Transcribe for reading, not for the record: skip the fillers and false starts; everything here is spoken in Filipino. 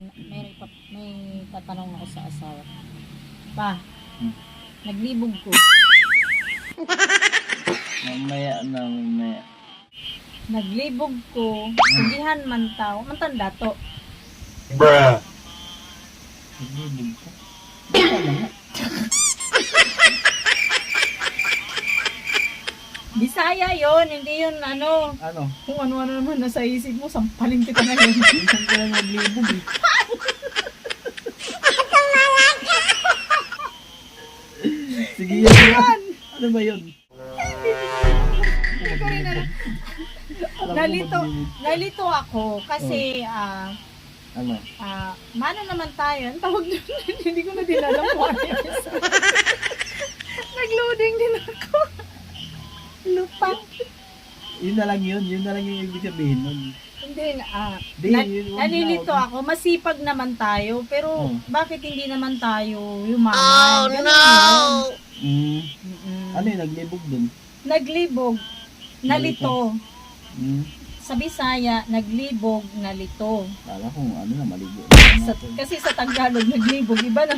May tatanong ako sa asawa. Pa, naglibog ko. Mamaya na, mamaya. Naglibog ko. Sugihan man tao. Mantanda to. Bruh. Naglibog ka? Baka na nga. Bisaya yon, hindi yun ano. Ano? Kung ano-ano naman nasa isip mo, sampalin kita ngayon. Minsan ka lang naglibog eh. Sige yan. Ano ba yun? Hindi ko rin alam. Nalito ako kasi Ano? mano naman tayo. Ang tawag doon, hindi ko na din alam kung ano yun. Nag-loading din ako. Lupang. Yun na lang yun. Yun na lang yung ibig sabihin nun. Hindi, Yun, nalilito ako. Masipag naman tayo. Pero bakit hindi naman tayo yumaman? Ganun yun. Ano yun? Naglibog dun? Naglibog. Nalito. Sa Bisaya, naglibog, nalito. Kala ko ano na maligo. Kasi sa Tagalog, naglibog. Iba na.